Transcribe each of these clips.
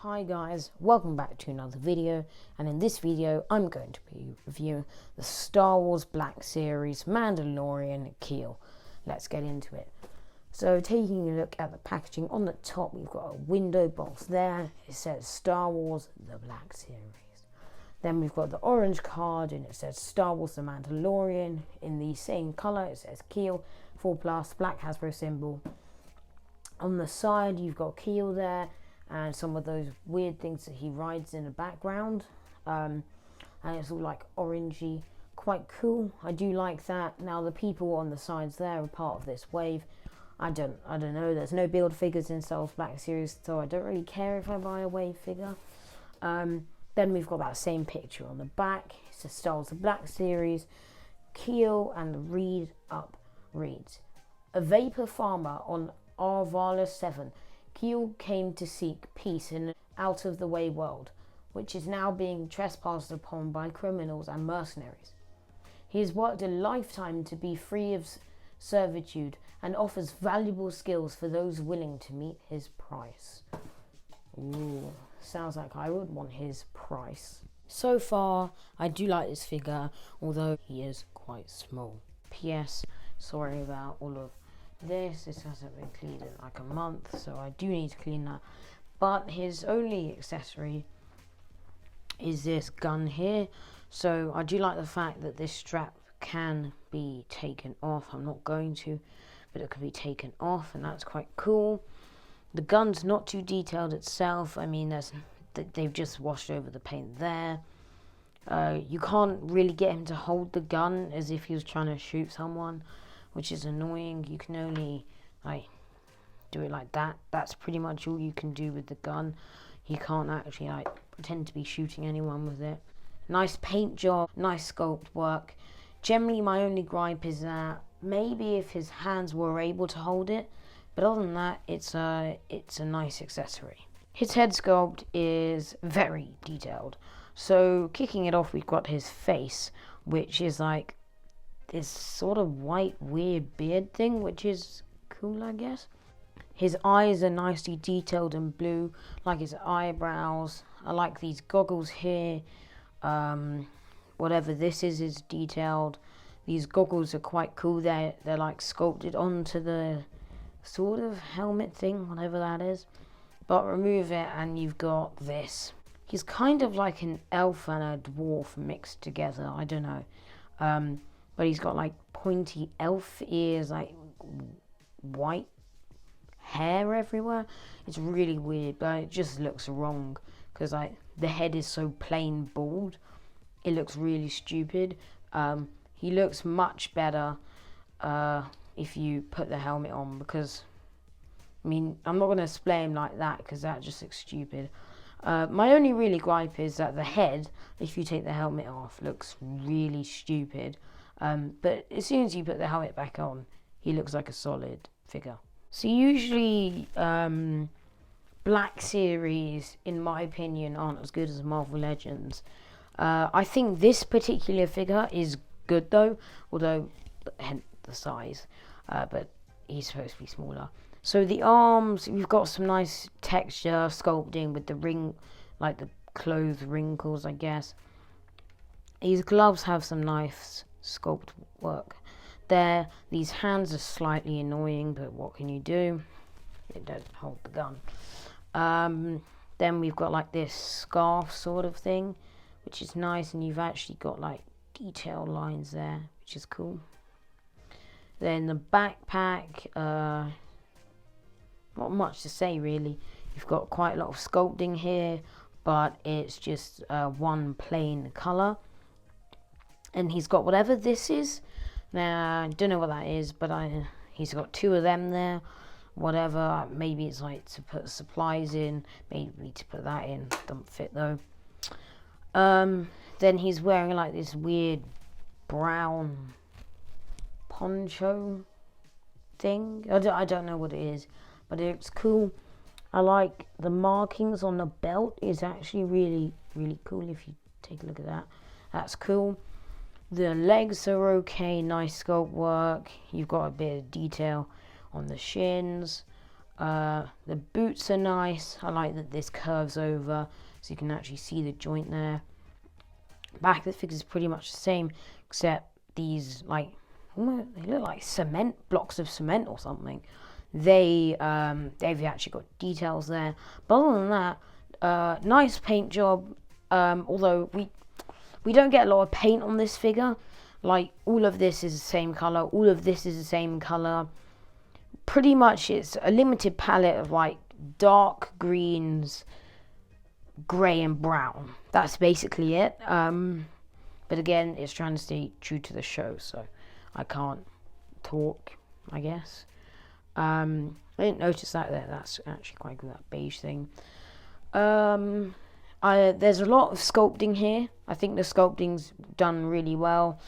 Hi guys, welcome back to another video, and in this video I'm going to be reviewing the Star Wars Black Series Mandolorian Kuil. Let's get into it. So taking a look at the packaging, on the top we've got a window box there. It says Star Wars the Black Series. Then we've got the orange card and it says Star Wars the Mandalorian in the same colour. It says Kuil 4+, black Hasbro symbol. On the side you've got Kuil there and some of those weird things that he rides in the background, and it's all like orangey, quite cool. I do like that. Now the people on the sides there are part of this wave. I don't know, there's no build figures in Star Wars Black Series, so I don't really care if I buy a wave figure. Then we've got that same picture on the back. It's the Star Wars Black Series Kuil, and the read up reads: a vapor farmer on Arvala 7, Kuil came to seek peace in an out-of-the-way world, which is now being trespassed upon by criminals and mercenaries. He has worked a lifetime to be free of servitude and offers valuable skills for those willing to meet his price. Ooh, sounds like I would want his price. So far, I do like this figure, although he is quite small. P.S. Sorry about all of this hasn't been cleaned in like a month, so I do need to clean that. But his only accessory is this gun here, so I do like the fact that this strap can be taken off. I'm not going to, but it can be taken off, and that's quite cool. The gun's not too detailed itself. I mean, they've just washed over the paint there. You can't really get him to hold the gun as if he was trying to shoot someone, which is annoying. You can only do it like that. That's pretty much all you can do with the gun. You can't actually pretend to be shooting anyone with it. Nice paint job, nice sculpt work. Generally my only gripe is that maybe if his hands were able to hold it, but other than that it's a nice accessory. His head sculpt is very detailed. So kicking it off, we've got his face, which is like this sort of white weird beard thing, which is cool, I guess. His eyes are nicely detailed and blue, like his eyebrows. I like these goggles here. Whatever this is detailed. These goggles are quite cool. They're like sculpted onto the sort of helmet thing, whatever that is. But remove it and you've got this. He's kind of like an elf and a dwarf mixed together. I don't know. But he's got like pointy elf ears, like white hair everywhere. It's really weird, but it just looks wrong because the head is so plain bald. It looks really stupid. He looks much better if you put the helmet on, because I mean, I'm not going to display him like that because that just looks stupid. My only really gripe is that the head, if you take the helmet off, looks really stupid. But as soon as you put the helmet back on, he looks like a solid figure. So usually Black Series, in my opinion, aren't as good as Marvel Legends. I think this particular figure is good though, although hence the size, but he's supposed to be smaller. So the arms, we've got some nice texture sculpting with the ring, like the clothes wrinkles, I guess. These gloves have some nice sculpt work there. These hands are slightly annoying, but what can you do? It doesn't hold the gun. Then we've got like this scarf sort of thing, which is nice, and you've actually got like detail lines there, which is cool. Then the backpack, not much to say really. You've got quite a lot of sculpting here, but it's just one plain colour. And he's got whatever this is. Now, I don't know what that is, but he's got two of them there. Whatever, maybe it's like to put supplies in, maybe to put that in. Don't fit though. Then he's wearing like this weird brown poncho thing. I don't know what it is, but it's cool. I like the markings on the belt is actually really, really cool. If you take a look at that, that's cool. The legs are okay, nice sculpt work. You've got a bit of detail on the shins. The boots are nice. I like that this curves over so you can actually see the joint there. Back of the figure is pretty much the same, except these, like, they look like cement, blocks of cement or something. They've actually got details there. But other than that, nice paint job. Although we don't get a lot of paint on this figure. Like, all of this is the same color. All of this is the same color. Pretty much it's a limited palette of like dark greens, grey and brown. That's basically it. But again, it's trying to stay true to the show, so I can't talk, I guess. I didn't notice that there. That's actually quite good, that beige thing. There's a lot of sculpting here. I think the sculpting's done really well,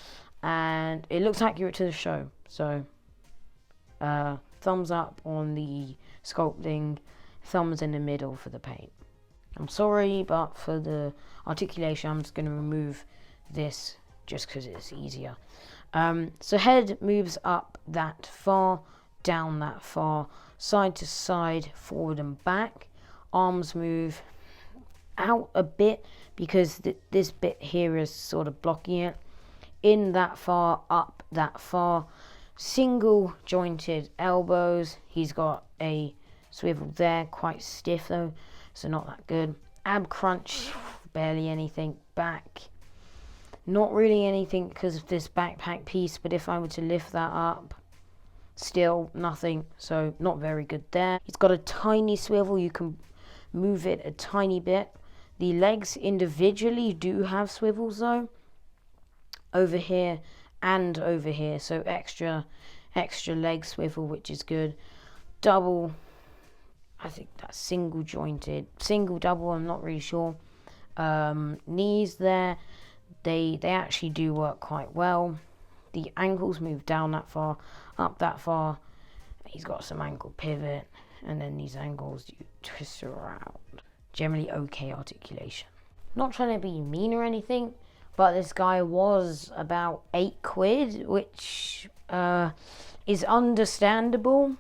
and it looks accurate to the show. So, thumbs up on the sculpting, thumbs in the middle for the paint. I'm sorry, but for the articulation, I'm just going to remove this just because it's easier. So head moves up that far, down that far, side to side, forward and back. Arms move out a bit because this bit here is sort of blocking it. In that far, up that far. Single jointed elbows. He's got a swivel there, quite stiff though, so not that good. Ab crunch, barely anything. Back, not really anything because of this backpack piece, but if I were to lift that up, still nothing, so not very good there. He's got a tiny swivel, you can move it a tiny bit. The legs individually do have swivels though, over here and over here, so extra leg swivel, which is good. Double, I think that's single jointed, single double, I'm not really sure. Knees there, they actually do work quite well. The ankles move down that far, up that far. He's got some ankle pivot, and then these ankles you twist around. Generally okay articulation. Not trying to be mean or anything, but this guy was about £8, which is understandable.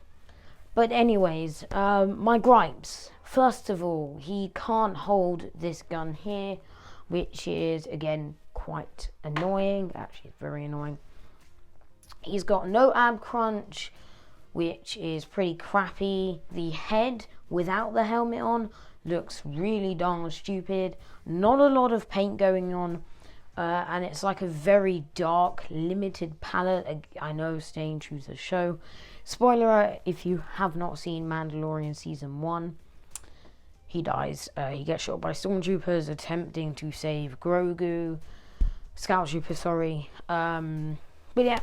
But anyways, my gripes. First of all, he can't hold this gun here, which is, again, quite annoying. Actually, it's very annoying. He's got no ab crunch, which is pretty crappy. The head, without the helmet on, looks really darn stupid. Not a lot of paint going on. And it's like a very dark, limited palette. I know, staying true to the show. Spoiler alert, if you have not seen Mandolorian Season 1, he dies. He gets shot by stormtroopers attempting to save Grogu. Scout Trooper, sorry. But yeah,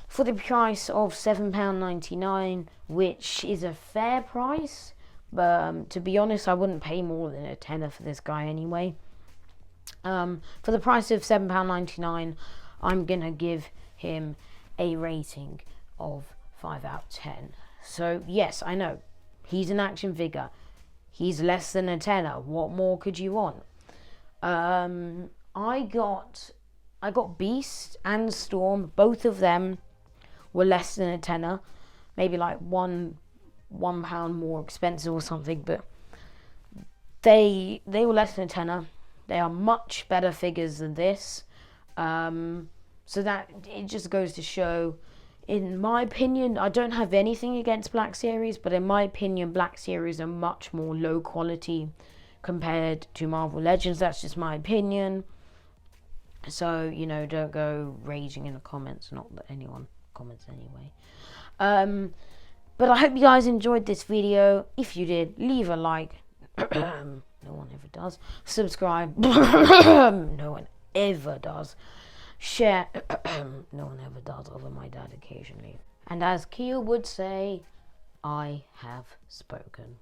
for the price of £7.99, which is a fair price. But to be honest, I wouldn't pay more than a tenner for this guy anyway. For the price of £7.99, I'm going to give him a rating of 5 out of 10. So, yes, I know, he's an action figure. He's less than a tenner. What more could you want? I got Beast and Storm. Both of them were less than a tenner. Maybe like £1 more expensive or something, but they were less than a tenner. They are much better figures than this. So that, it just goes to show, in my opinion, I don't have anything against Black Series, but in my opinion, Black Series are much more low quality compared to Marvel Legends. That's just my opinion. So, you know, don't go raging in the comments. Not that anyone comments anyway. But I hope you guys enjoyed this video. If you did, leave a like. No one ever does. Subscribe. No one ever does. Share. No one ever does, other than my dad occasionally. And as Kuil would say, I have spoken.